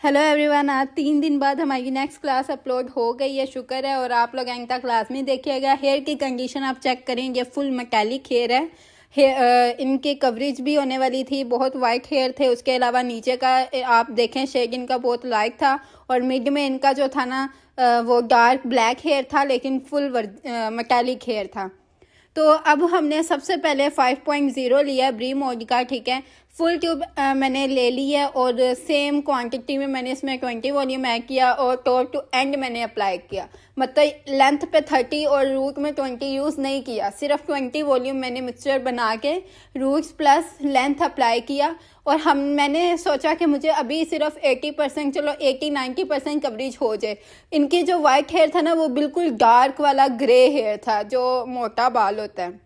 Hello everyone, आज 3 दिन बाद हमारी नेक्स्ट क्लास अपलोड हो गई है, शुक्र है। और आप लोग एंड तक क्लास में देखिएगा। हेयर की कंडीशन आप चेक करेंगे, फुल मेटालिक हेयर है। इनकी कवरेज भी होने वाली थी, बहुत वाइट हेयर थे। उसके अलावा नीचे का आप देखें शेड इनका बहुत लाइट था, और मिड में इनका जो था ना वो डार्क ब्लैक हेयर था, लेकिन फुल मेटालिक हेयर था। तो अब हमने सबसे पहले 5.0 लिया ब्री मोड का, ठीक है। फुल ट्यूब मैंने ले ली है, और सेम क्वांटिटी में मैंने इसमें 20 वॉल्यूम ऐड किया, और टॉप टू एंड मैंने अप्लाई किया। मतलब लेंथ पे 30 और रूट में 20 यूज़ नहीं किया, सिर्फ 20 वॉल्यूम मैंने मिक्सचर बना के रूट्स प्लस लेंथ अप्लाई किया। और मैंने सोचा कि मुझे अभी सिर्फ 80%, चलो 80-90% कवरेज हो जाए। इनकी जो वाइट हेयर था ना वो बिल्कुल डार्क वाला ग्रे हेयर था, जो मोटा बाल होता है,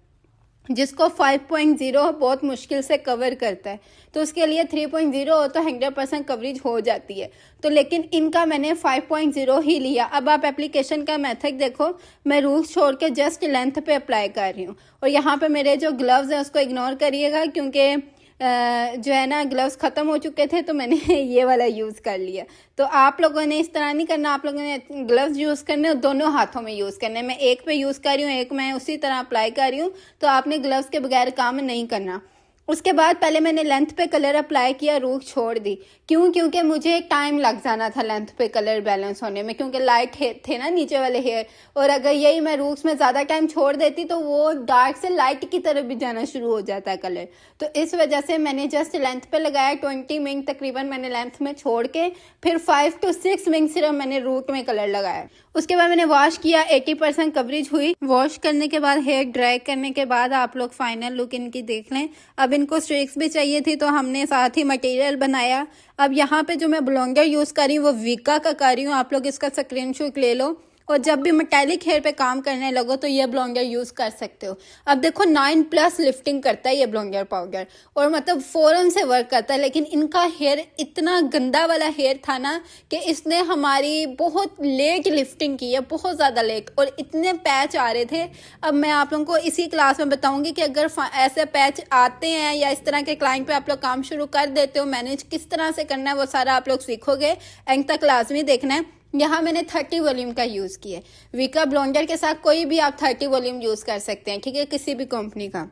जिसको 5.0 बहुत मुश्किल से कवर करता है। तो उसके लिए 3.0 हो तो 100% कवरेज हो जाती है। तो लेकिन इनका मैंने 5.0 ही लिया। अब आप एप्लीकेशन का मेथड देखो, मैं रूट्स छोड़ के जस्ट लेंथ पे अप्लाई कर रही हूँ। और यहाँ पे मेरे जो ग्लव्स हैं उसको इग्नोर करिएगा, क्योंकि जो है ना ग्लव्स ख़त्म हो चुके थे, तो मैंने ये वाला यूज़ कर लिया। तो आप लोगों ने इस तरह नहीं करना, आप लोगों ने ग्लव्स यूज़ करने और दोनों हाथों में यूज़ करने। मैं एक पे यूज़ कर रही हूँ, एक मैं उसी तरह अप्लाई कर रही हूँ। तो आपने ग्लव्स के बगैर काम नहीं करना। उसके बाद पहले मैंने लेंथ पे कलर अप्लाई किया, रूट छोड़ दी। क्यों? क्योंकि मुझे टाइम लग जाना था लेंथ पे कलर बैलेंस होने में, क्योंकि लाइट थे ना नीचे वाले हेयर। और अगर यही मैं रूट्स में ज़्यादा टाइम छोड़ देती तो वो डार्क से लाइट की तरफ भी जाना शुरू हो जाता है कलर। तो इस वजह से मैंने जस्ट लेंथ पे लगाया। 20 मिनट तकरीबन मैंने लेंथ में छोड़ के फिर 5 to 6 मिनट सिर्फ मैंने रूट में कलर लगाया। उसके बाद मैंने वॉश किया, 80% कवरेज हुई। वॉश करने के बाद, हेयर ड्राई करने के बाद आप लोग फाइनल लुक इनकी देख लें। अब इनको स्ट्रिक्स भी चाहिए थी, तो हमने साथ ही मटेरियल बनाया। अब यहाँ पे जो मैं ब्लोंडर यूज़ कर रही हूँ वो विका का कर रही हूँ, आप लोग इसका स्क्रीनशॉट ले लो। और जब भी मेटालिक हेयर पे काम करने लगो तो ये ब्लोंडर यूज़ कर सकते हो। अब देखो 9+ लिफ्टिंग करता है ये ब्लोंडर पाउडर, और मतलब फ़ौरन से वर्क करता है। लेकिन इनका हेयर इतना गंदा वाला हेयर था ना कि इसने हमारी बहुत लेट लिफ्टिंग की है, बहुत ज़्यादा लेट, और इतने पैच आ रहे थे। अब मैं आप लोगों को इसी क्लास में बताऊंगी कि अगर ऐसे पैच आते हैं या इस तरह के क्लाइंट पे आप लोग काम शुरू कर देते हो, मैनेज किस तरह से करना है वो सारा आप लोग सीखोगे। एंड तक क्लास में देखना है। यहाँ मैंने 30 वॉल्यूम का यूज़ किया। विका ब्लोंडर के साथ कोई भी आप 30 वॉल्यूम यूज़ कर सकते हैं, ठीक है, किसी भी कंपनी का।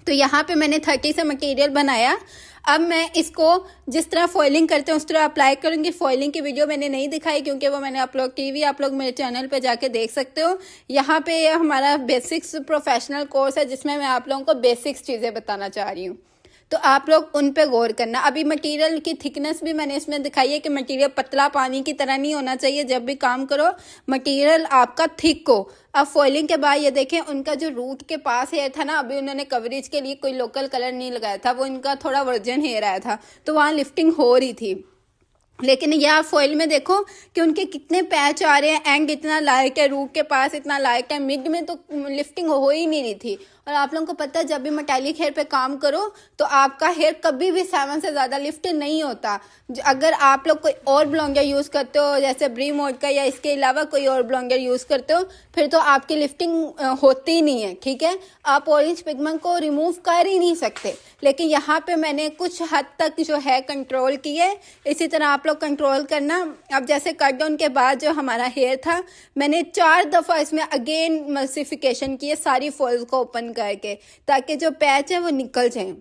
तो यहाँ पे मैंने 30 से मटेरियल बनाया। अब मैं इसको जिस तरह फॉइलिंग करते हैं उस तरह अप्लाई करूँगी। फॉइलिंग की वीडियो मैंने नहीं दिखाई, क्योंकि वो मैंने अपलोड की हुई, आप लोग मेरे चैनल पे जाके देख सकते हो। यहाँ पे हमारा बेसिक्स प्रोफेशनल कोर्स है, जिसमें मैं आप लोगों को बेसिक्स चीज़ें बताना चाह रही हूँ। तो आप लोग उन पे गौर करना। अभी मटेरियल की थिकनेस भी मैंने इसमें दिखाई है कि मटेरियल पतला पानी की तरह नहीं होना चाहिए। जब भी काम करो मटेरियल आपका थिक हो। अब फॉइलिंग के बाद ये देखें, उनका जो रूट के पास हेयर था ना, अभी उन्होंने कवरेज के लिए कोई लोकल कलर नहीं लगाया था, वो इनका थोड़ा वर्जन हेयर आया था, तो वहाँ लिफ्टिंग हो रही थी। लेकिन ये आप फॉइल में देखो कि उनके कितने पैच आ रहे हैं। एंड इतना लाइट है, रूट के पास इतना लाइट है, मिड में तो लिफ्टिंग हो ही नहीं रही थी। और आप लोगों को पता है जब भी मेटालिक हेयर पे काम करो तो आपका हेयर कभी भी 7 से ज़्यादा लिफ्ट नहीं होता। अगर आप लोग कोई और ब्लोंडर यूज़ करते हो, जैसे ब्री मोड का, या इसके अलावा कोई और ब्लोंडर यूज़ करते हो, फिर तो आपकी लिफ्टिंग होती नहीं है, ठीक है। आप ऑरेंज पिगमेंट को रिमूव कर ही नहीं सकते। लेकिन यहाँ पे मैंने कुछ हद तक जो है कंट्रोल की है। इसी तरह आप लोग कंट्रोल करना। अब जैसे कट डाउन के बाद जो हमारा हेयर था, मैंने 4 दफ़ा इसमें अगेन मल्सिफिकेशन की है, सारी फॉल्स को ओपन करके, ताकि जो पैच है वो निकल जाए।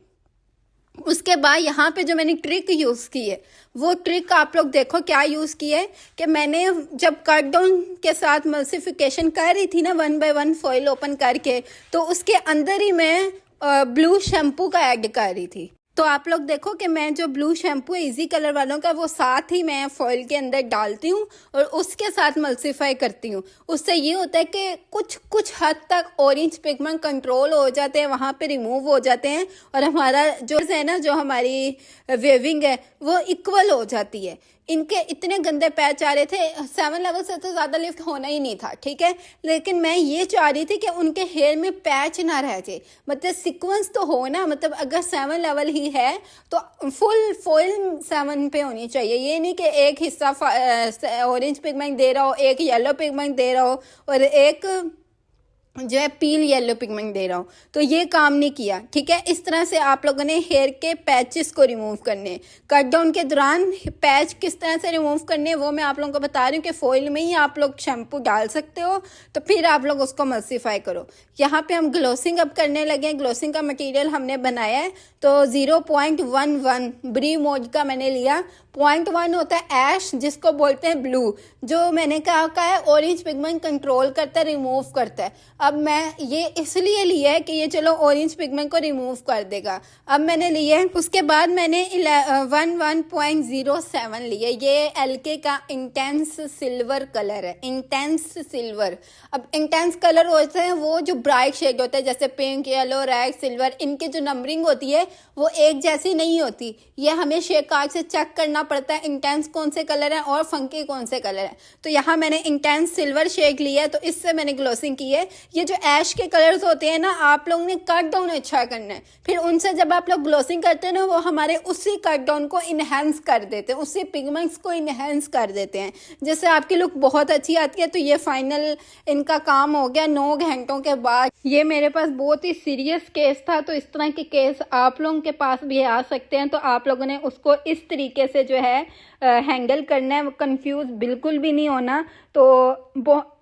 उसके बाद यहाँ पे जो मैंने ट्रिक यूज़ की है, वो ट्रिक आप लोग देखो क्या यूज़ की है कि मैंने जब कट डाउन के साथ मल्सिफिकेशन कर रही थी ना 1 by 1 फॉइल ओपन करके, तो उसके अंदर ही मैं ब्लू शैम्पू का ऐड कर रही थी। तो आप लोग देखो कि मैं जो ब्लू शैम्पू है इजी कलर वालों का, वो साथ ही मैं फॉइल के अंदर डालती हूँ और उसके साथ मल्सीफाई करती हूँ। उससे ये होता है कि कुछ हद तक ऑरेंज पिगमेंट कंट्रोल हो जाते हैं, वहाँ पे रिमूव हो जाते हैं, और हमारा जो है ना, जो हमारी वेविंग है वो इक्वल हो जाती है। इनके इतने गंदे पैच आ रहे थे, 7 लेवल से तो ज़्यादा लिफ्ट होना ही नहीं था, ठीक है। लेकिन मैं ये चाह रही थी कि उनके हेयर में पैच ना रह जाए, मतलब सीक्वेंस तो हो ना। मतलब अगर 7 लेवल ही है तो फुल फॉइल 7 पे होनी चाहिए। ये नहीं कि एक हिस्सा ऑरेंज पिगमेंट दे रहा हो, एक येलो पिगमेंट दे रहा हो, और एक जो है पील येलो पिगमेंट दे रहा हूँ, तो ये काम नहीं किया। ठीक है, इस तरह से आप लोगों ने हेयर के पैचेस को रिमूव करने, कट डाउन के दौरान पैच किस तरह से रिमूव करने वो मैं आप लोगों को बता रही हूँ कि फॉइल में ही आप लोग शैम्पू डाल सकते हो, तो फिर आप लोग उसको मल्सीफाई करो। यहाँ पे हम ग्लोसिंग अब करने लगे हैं। ग्लोसिंग का मटेरियल हमने बनाया है, तो 0.11 ब्री मोड का मैंने लिया। 0.1 होता है ऐश, जिसको बोलते हैं ब्लू, जो मैंने कहा है ऑरेंज पिगमेंट कंट्रोल करता है, रिमूव करता है। अब मैं ये इसलिए लिया है कि ये चलो ऑरेंज पिगमेंट को रिमूव कर देगा। अब मैंने लिए, उसके बाद मैंने 11.07 लिए। ये एलके का इंटेंस सिल्वर कलर है, इंटेंस सिल्वर। अब इंटेंस कलर होते हैं वो जो ब्राइट शेड होता है, जैसे पिंक, येलो, रेड, सिल्वर, इनकी जो नंबरिंग होती है वो एक जैसी नहीं होती। ये हमें शेड कार्ड से चेक करना पड़ता है इंटेंस कौन से कलर है और फंकी कौन से कलर है। तो यहाँ मैंने इंटेंस सिल्वर शेड लिया है, तो इससे मैंने ग्लोसिंग की है। ये जो ऐश के कलर्स होते हैं ना, आप लोगों ने कट डाउन अच्छा करना है, फिर उनसे जब आप लोग ग्लोसिंग करते हैं ना, वो हमारे उसी कट डाउन को इनहेंस कर देते हैं, उसी पिगमेंट्स को इनहेंस कर देते हैं, जिससे आपकी लुक बहुत अच्छी आती है। तो ये फाइनल इनका काम हो गया 9 घंटों के बाद। ये मेरे पास बहुत ही सीरियस केस था, तो इस तरह के केस आप लोगों के पास भी आ सकते हैं, तो आप लोगों ने उसको इस तरीके से जो है हैंडल करना है, कंफ्यूज बिल्कुल भी नहीं होना। तो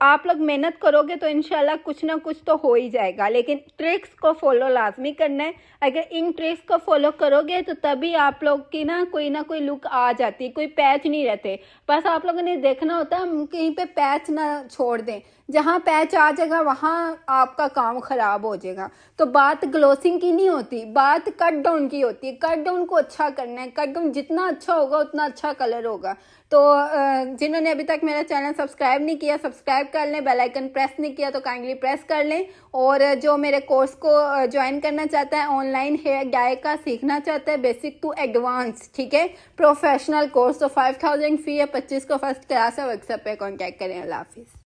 आप लोग मेहनत करोगे तो इंशाल्लाह कुछ ना कुछ तो हो ही जाएगा, लेकिन ट्रिक्स को फॉलो लाजमी करना है। अगर इन ट्रिक्स को फॉलो करोगे तो तभी आप लोग की ना कोई लुक आ जाती है, कोई पैच नहीं रहते। बस आप लोगों ने देखना होता है कहीं पे पैच ना छोड़ दें, जहाँ पैच आ जाएगा वहाँ आपका काम खराब हो जाएगा। तो बात ग्लोसिंग की नहीं होती, बात कट डाउन की होती है। कट डाउन को अच्छा करना है, कट डाउन जितना अच्छा होगा उतना अच्छा कलर होगा। तो जिन्होंने अभी तक मेरा चैनल सब्सक्राइब नहीं किया, सब्सक्राइब कर लें। बेल आइकन प्रेस नहीं किया तो काइंडली प्रेस कर लें। और जो मेरे कोर्स को ज्वाइन करना चाहता है, ऑनलाइन हेयर डाई का सीखना चाहता है, बेसिक टू एडवांस, ठीक है, प्रोफेशनल कोर्स, तो 5000 फी है, 25 को फर्स्ट क्लास है। व्हाट्सएप पे कॉन्टैक्ट करें। अल्लाह हाफिज़।